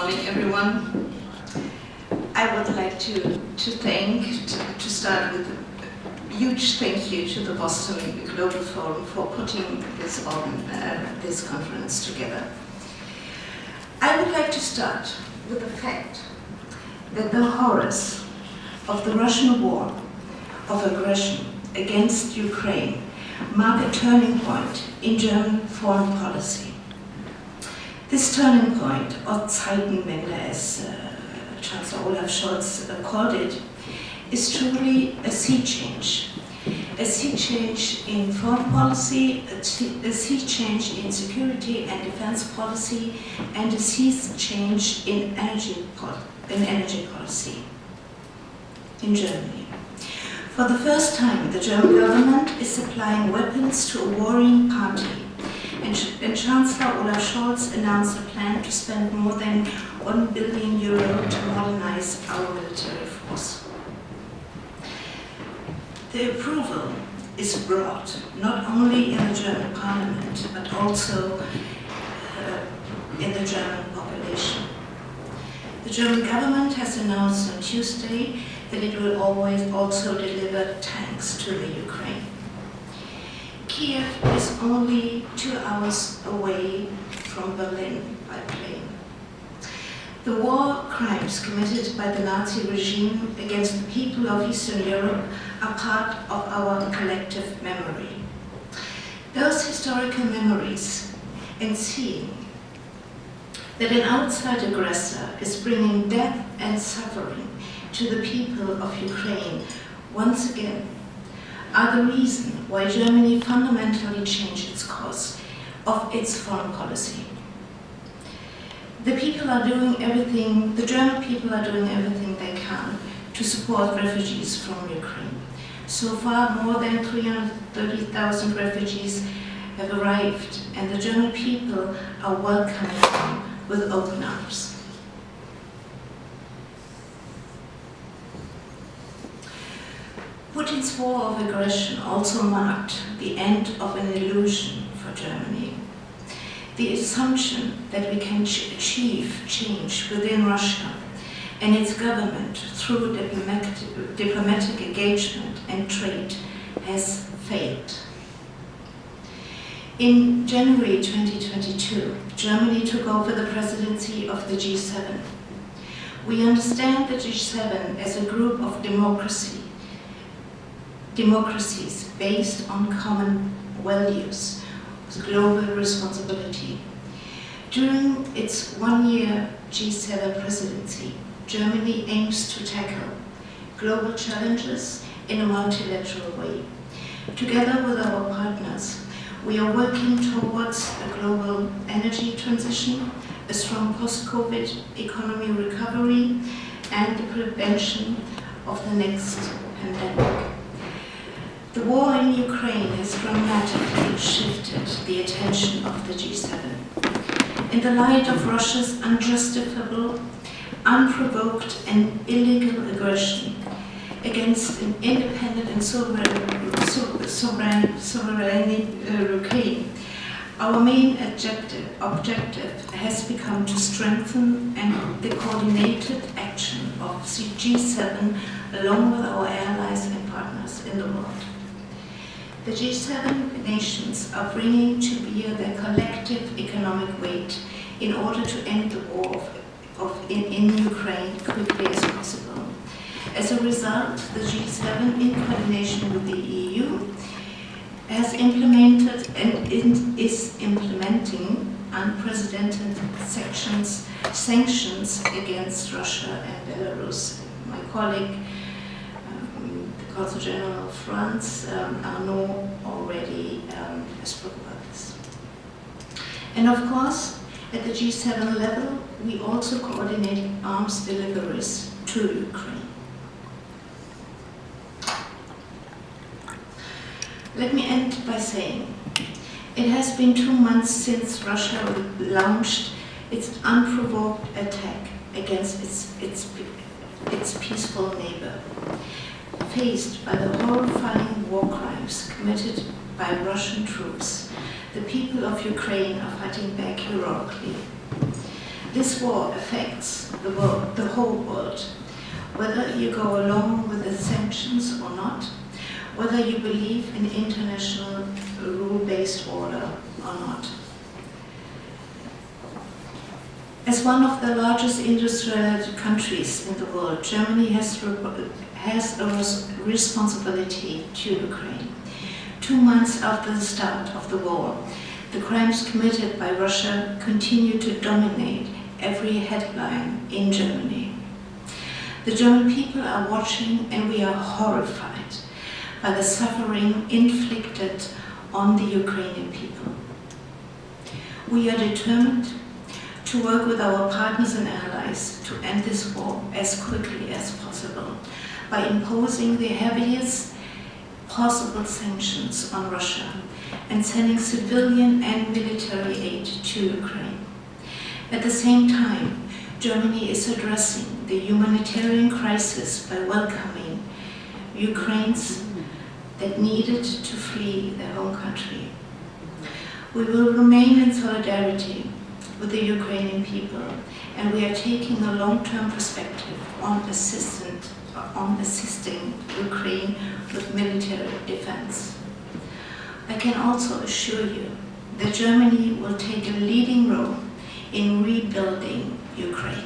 morning, everyone. I would like to start with a huge thank you to the Boston Global Forum for putting this conference together. I would like to start with the fact that the horrors of the Russian war of aggression against Ukraine mark a turning point in German foreign policy. This turning point, or Zeitenwende, as Chancellor Olaf Scholz called it, is truly a sea change. A sea change in foreign policy, a sea change in security and defense policy, and a sea change in energy policy in Germany. For the first time, the German government is supplying weapons to a warring party, and Chancellor Olaf Scholz announced a plan to spend more than €1 billion to modernize our military force. The approval is broad, not only in the German parliament, but also in the German population. The German government has announced on Tuesday that it will always also deliver tanks to the Ukraine. Kiev is only 2 hours away from Berlin by plane. The war crimes committed by the Nazi regime against the people of Eastern Europe are part of our collective memory. Those historical memories, and seeing that an outside aggressor is bringing death and suffering to the people of Ukraine once again, are the reason why Germany fundamentally changed its course of its foreign policy. The German people are doing everything they can to support refugees from Ukraine. So far, more than 330,000 refugees have arrived, and the German people are welcoming them with open arms. Putin's war of aggression also marked the end of an illusion for Germany. The assumption that we can achieve change within Russia and its government through diplomatic engagement and trade has failed. In January 2022, Germany took over the presidency of the G7. We understand the G7 as a group of democracies based on common values with global responsibility. During its one-year G7 presidency, Germany aims to tackle global challenges in a multilateral way. Together with our partners, we are working towards a global energy transition, a strong post-COVID economy recovery, and the prevention of the next pandemic. The war in Ukraine has dramatically shifted the attention of the G7. In the light of Russia's unjustifiable, unprovoked and illegal aggression against an independent and sovereign Ukraine, our main objective has become to strengthen the coordinated action of the G7 along with our allies and partners in the world. The G7 nations are bringing to bear their collective economic weight in order to end the war in Ukraine quickly as possible. As a result, the G7, in coordination with the EU, has implemented and is implementing unprecedented sanctions against Russia and Belarus. My colleague, the Consul General of France, Arnaud, already spoke about this. And of course, at the G7 level, we also coordinate arms deliveries to Ukraine. Let me end by saying, it has been 2 months since Russia launched its unprovoked attack against its peaceful neighbor. Faced by the horrifying war crimes committed by Russian troops, the people of Ukraine are fighting back heroically. This war affects the whole world, whether you go along with the sanctions or not, whether you believe in international rule-based order or not. As one of the largest industrialized countries in the world, Germany has a responsibility to Ukraine. 2 months after the start of the war, the crimes committed by Russia continue to dominate every headline in Germany. The German people are watching, and we are horrified by the suffering inflicted on the Ukrainian people. We are determined to work with our partners and allies to end this war as quickly as possible by imposing the heaviest possible sanctions on Russia and sending civilian and military aid to Ukraine. At the same time, Germany is addressing the humanitarian crisis by welcoming Ukrainians that needed to flee their home country. We will remain in solidarity with the Ukrainian people, and we are taking a long-term perspective on assisting Ukraine with military defense. I can also assure you that Germany will take a leading role in rebuilding Ukraine.